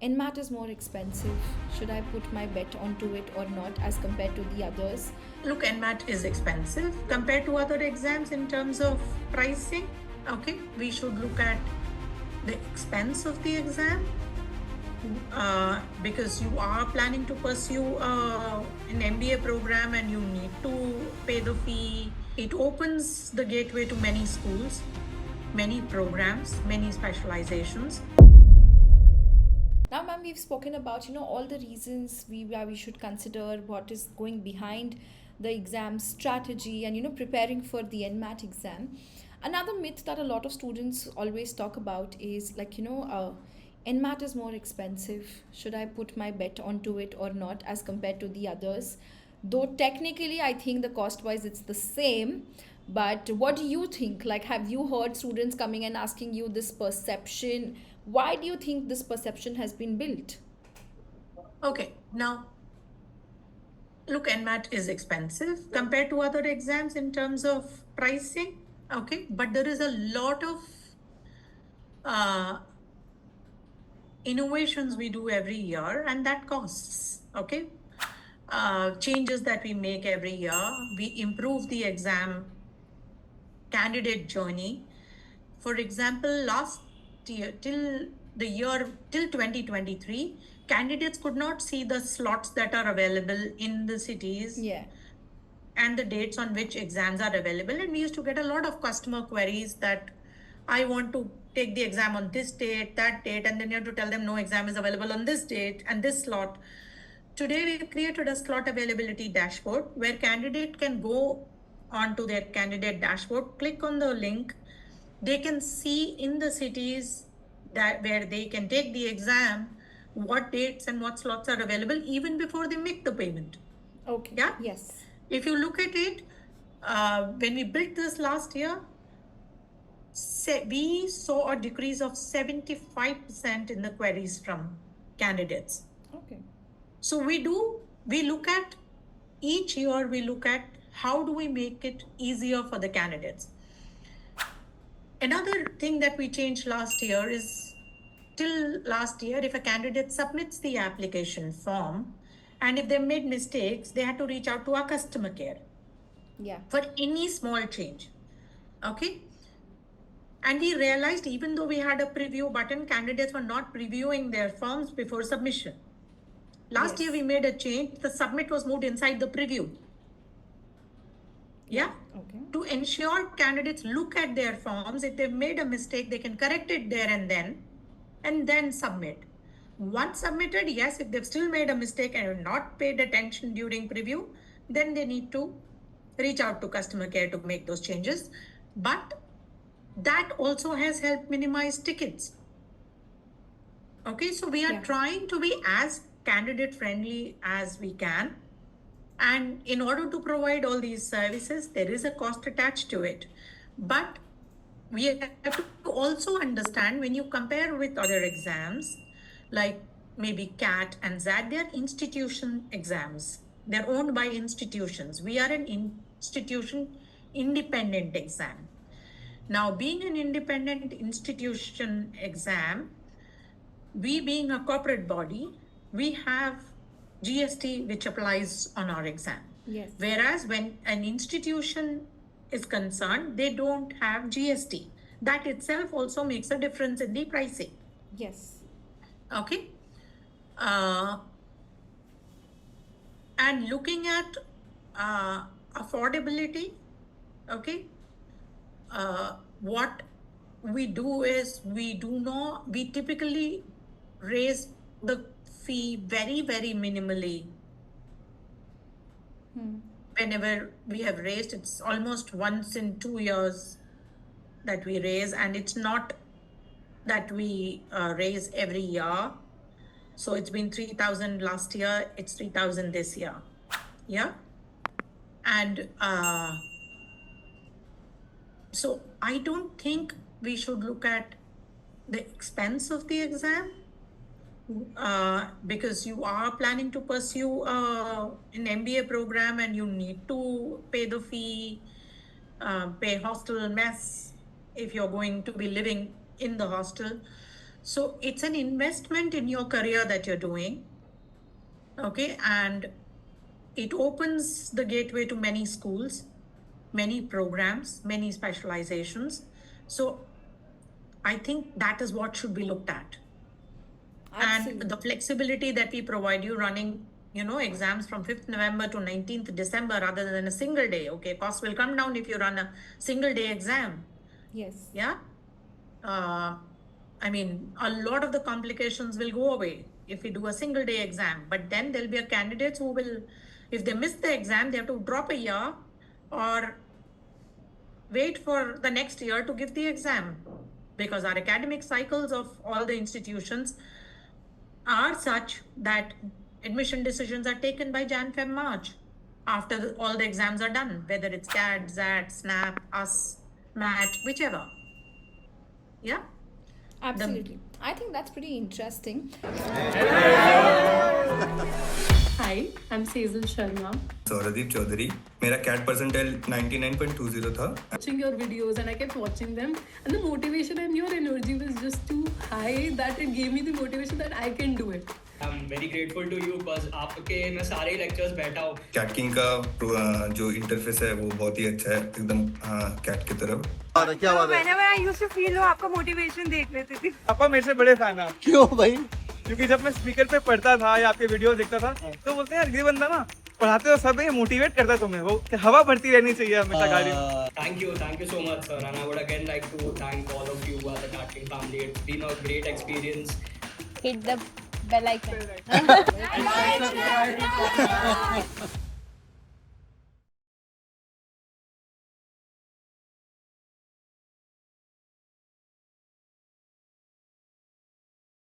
NMAT is more expensive. Should I put my bet onto it or not as compared to the others? Look, NMAT is expensive compared to other exams in terms of pricing. Okay, we should look at the expense of the exam because you are planning to pursue an MBA program and you need to pay the fee. It opens the gateway to many schools, many programs, many specializations. Now, ma'am, we've spoken about all the reasons why we should consider what is going behind the exam strategy and preparing for the NMAT exam. Another myth that a lot of students always talk about is NMAT is more expensive. Should I put my bet onto it or not as compared to the others? Though technically, I think the cost wise it's the same. But what do you think? Like, have you heard students coming and asking you this perception? Why do you think this perception has been built? Okay, now look, NMAT is expensive compared to other exams in terms of pricing. Okay, but there is a lot of innovations we do every year, and that costs. Okay, changes that we make every year. We improve the exam candidate journey. For example, last year till 2023, candidates could not see the slots that are available in the cities. Yeah. And the dates on which exams are available. And we used to get a lot of customer queries that I want to take the exam on this date, that date, and then you have to tell them no exam is available on this date and this slot. Today, we've created a slot availability dashboard where candidate can go onto their candidate dashboard, click on the link. They can see in the cities that where they can take the exam, what dates and what slots are available even before they make the payment. Okay. Yeah. Yes. If you look at it, when we built this last year, we saw a decrease of 75% in the queries from candidates. Okay. So we look at each year, we look at how do we make it easier for the candidates. Another thing that we changed last year is till last year, if a candidate submits the application form, and if they made mistakes, they had to reach out to our customer care. Yeah. For any small change. Okay. And we realized even though we had a preview button, candidates were not previewing their forms before submission. Last year we made a change. The submit was moved inside the preview. Yeah. Okay. To ensure candidates look at their forms. If they've made a mistake, they can correct it there and then submit. Once submitted, yes, if they've still made a mistake and not paid attention during preview, then they need to reach out to customer care to make those changes. But that also has helped minimize tickets. Okay, so we are trying to be as candidate friendly as we can. And in order to provide all these services, there is a cost attached to it. But we have to also understand when you compare with other exams, like maybe CAT and ZAT, they're institution exams. They're owned by institutions. We are an institution independent exam. Now, being an independent institution exam, we being a corporate body, we have GST which applies on our exam. Yes. Whereas when an institution is concerned, they don't have GST. That itself also makes a difference in the pricing. Yes. Okay. And looking at affordability, okay, what we do is we typically raise the fee very, very minimally. Whenever we have raised, it's almost once in 2 years that we raise, and it's not that we raise every year. So it's been 3,000 last year, it's 3,000 this year. Yeah. And so I don't think we should look at the expense of the exam because you are planning to pursue an MBA program and you need to pay the fee, pay hostel mess if you're going to be living in the hostel. So it's an investment in your career that you're doing. Okay, and it opens the gateway to many schools, many programs, many specializations. So I think that is what should be looked at. Absolutely. And the flexibility that we provide you running, exams from 5th November to 19th December rather than a single day. Okay, cost will come down if you run a single day exam. Yes. Yeah. I mean, a lot of the complications will go away if we do a single day exam. But then there'll be a candidates who will, if they miss the exam, they have to drop a year or wait for the next year to give the exam, because our academic cycles of all the institutions are such that admission decisions are taken by Jan, Feb, March after all the exams are done, whether it's CAT, ZAT, SNAP, US, MAT, whichever. Yeah. Absolutely. I think that's pretty interesting. Hi, I'm Sejal Sharma. सौरदीप Chaudhary, मेरा cat percentile 99.20 था. Watching your videos and I kept watching them, and the motivation and your energy was just too high that it gave me the motivation that I can do it. I'm very grateful to you because आपके मैं सारे lectures बैठा हूँ. Cat king का जो interface है वो बहुत ही अच्छा है, एकदम कैट की तरफ. क्या बात है? Whenever I used to feel low, आपका motivation देख लेती थी. पापा मेरे से बड़े फैन है. क्यों भाई? क्योंकि जब मैं स्पीकर पे पढ़ता था या आपके वीडियो देखता था तो बोलते हैं यार ये बंदा ना पढ़ाते हो सब ये मोटिवेट करता है तुम्हें, वो हवा भरती रहनी चाहिए हमेशा गाड़ी में. Thank you so much, sir. And I would again like to thank all of you as the Cat King family. It's been a great experience. Hit the bell icon.